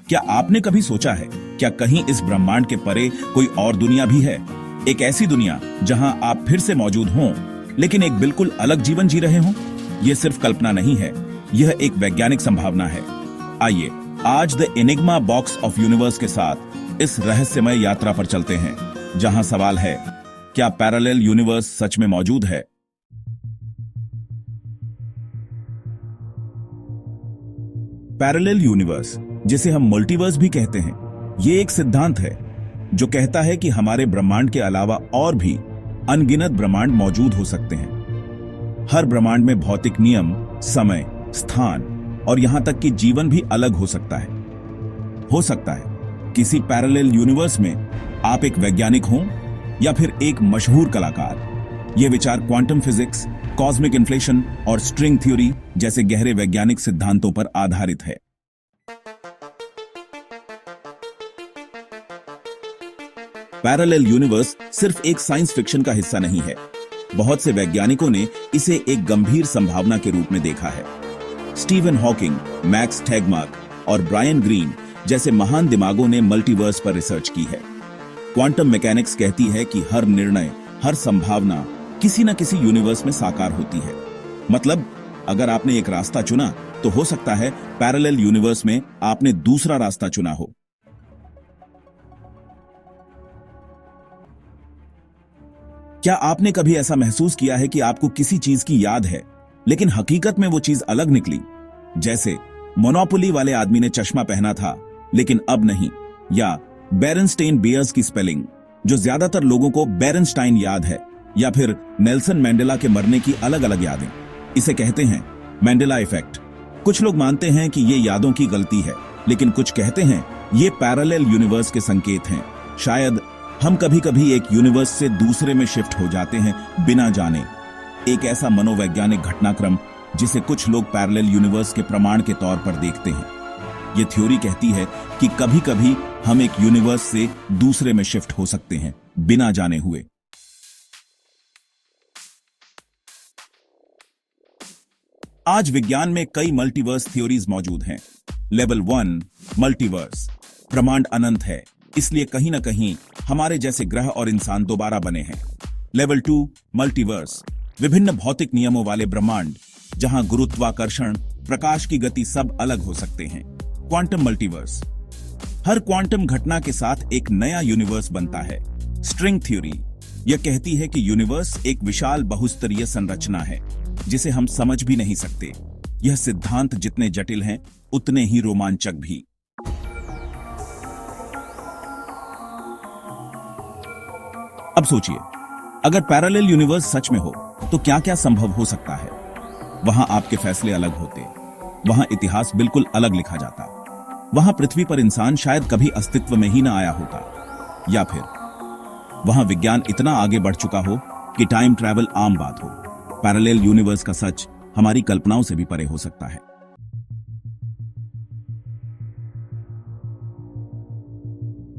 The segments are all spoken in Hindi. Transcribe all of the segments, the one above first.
क्या आपने कभी सोचा है, क्या कहीं इस ब्रह्मांड के परे कोई और दुनिया भी है? एक ऐसी दुनिया जहां आप फिर से मौजूद हों, लेकिन एक बिल्कुल अलग जीवन जी रहे हों? यह सिर्फ कल्पना नहीं है, यह एक वैज्ञानिक संभावना है। आइए आज the enigma box of universe के साथ इस रहस्यमय यात्रा पर चलते हैं, जहां सवाल है, क्या पैरेलल यूनिवर्स सच में मौजूद है? पैरेलल यूनिवर्स, जिसे हम मल्टीवर्स भी कहते हैं, ये एक सिद्धांत है जो कहता है कि हमारे ब्रह्मांड के अलावा और भी अनगिनत ब्रह्मांड मौजूद हो सकते हैं। हर ब्रह्मांड में भौतिक नियम, समय, स्थान और यहां तक कि जीवन भी अलग हो सकता है। हो सकता है किसी पैरेलल यूनिवर्स में आप एक वैज्ञानिक हों या फिर एक मशहूर कलाकार। ये विचार क्वांटम फिजिक्स, कॉस्मिक इन्फ्लेशन और स्ट्रिंग थ्योरी जैसे गहरे वैज्ञानिक सिद्धांतों पर आधारित है। पैरेलल यूनिवर्स सिर्फ एक साइंस फिक्शन का हिस्सा नहीं है। बहुत से वैज्ञानिकों ने इसे एक गंभीर संभावना के रूप में देखा है। स्टीवन हॉकिंग, मैक्स टैगमार्क और ब्रायन ग्रीन जैसे महान दिमागों ने मल्टीवर्स पर रिसर्च की है। क्वांटम मैकेनिक्स कहती है कि हर निर्णय, हर संभावना किसी न किसी यूनिवर्स में साकार होती है। मतलब, अगर आपने एक रास्ता चुना तो हो सकता है पैरेलल यूनिवर्स में आपने दूसरा रास्ता चुना हो। क्या आपने कभी ऐसा महसूस किया है कि आपको किसी चीज की याद है, लेकिन हकीकत में वो चीज अलग निकली? जैसे मोनोपोली वाले आदमी ने चश्मा पहना था, लेकिन अब नहीं। या बेरेनस्टेन बियर्स की स्पेलिंग, जो ज्यादातर लोगों को बेरेनस्टाइन याद है। या फिर नेल्सन मंडेला के मरने की अलग अलग यादें। इसे कहते हैं मंडेला इफेक्ट। कुछ लोग मानते हैं कि ये यादों की गलती है, लेकिन कुछ कहते हैं ये पैरेलल यूनिवर्स के संकेत हैं। शायद हम कभी कभी एक यूनिवर्स से दूसरे में शिफ्ट हो जाते हैं बिना जाने। एक ऐसा मनोवैज्ञानिक घटनाक्रम जिसे कुछ लोग पैरेलल यूनिवर्स के प्रमाण के तौर पर देखते हैं। यह थ्योरी कहती है कि कभी कभी हम एक यूनिवर्स से दूसरे में शिफ्ट हो सकते हैं बिना जाने हुए। आज विज्ञान में कई मल्टीवर्स थ्योरीज मौजूद हैं। लेवल 1 मल्टीवर्स, ब्रह्मांड अनंत है, इसलिए कहीं ना कहीं हमारे जैसे ग्रह और इंसान दोबारा बने हैं। लेवल 2 मल्टीवर्स, विभिन्न भौतिक नियमों वाले ब्रह्मांड, जहां गुरुत्वाकर्षण, प्रकाश की गति सब अलग हो सकते हैं। क्वांटम मल्टीवर्स, हर क्वांटम घटना के साथ एक नया यूनिवर्स बनता है। स्ट्रिंग थ्योरी, यह कहती है कि यूनिवर्स एक विशाल बहुस्तरीय संरचना है जिसे हम समझ भी नहीं सकते। यह सिद्धांत जितने जटिल हैं, उतने ही रोमांचक भी। अब सोचिए, अगर पैरेलल यूनिवर्स सच में हो तो क्या क्या संभव हो सकता है? वहां आपके फैसले अलग होते, वहां इतिहास बिल्कुल अलग लिखा जाता, वहां पृथ्वी पर इंसान शायद कभी अस्तित्व में ही ना आया होता, या फिर वहां विज्ञान इतना आगे बढ़ चुका हो कि टाइम ट्रैवल आम बात हो। पैरेलल यूनिवर्स का सच हमारी कल्पनाओं से भी परे हो सकता है।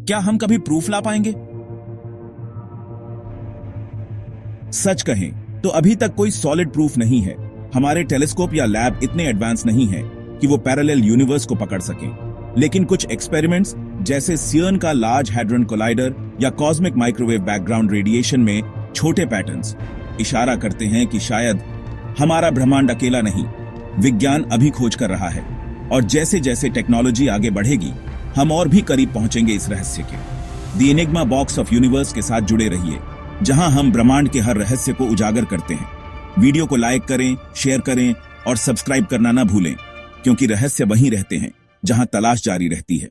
क्या हम कभी प्रूफ ला पाएंगे? सच कहें तो अभी तक कोई सॉलिड प्रूफ नहीं है। हमारे टेलीस्कोप या लैब इतने एडवांस नहीं है कि वो पैरेलल यूनिवर्स को पकड़ सकें। लेकिन कुछ एक्सपेरिमेंट्स जैसे सियर्न का लार्ज हैड्रन कोलाइडर या कॉस्मिक माइक्रोवेव बैकग्राउंड रेडिएशन में छोटे पैटर्न्स इशारा करते हैं कि शायद हमारा ब्रह्मांड अकेला नहीं। विज्ञान अभी खोज कर रहा है, और जैसे जैसे टेक्नोलॉजी आगे बढ़ेगी, हम और भी करीब पहुंचेंगे इस रहस्य के। The enigma box of universe के साथ जुड़े रहिए, जहां हम ब्रह्मांड के हर रहस्य को उजागर करते हैं। वीडियो को लाइक करें, शेयर करें और सब्सक्राइब करना ना भूलें, क्योंकि रहस्य वहीं रहते हैं जहां तलाश जारी रहती है।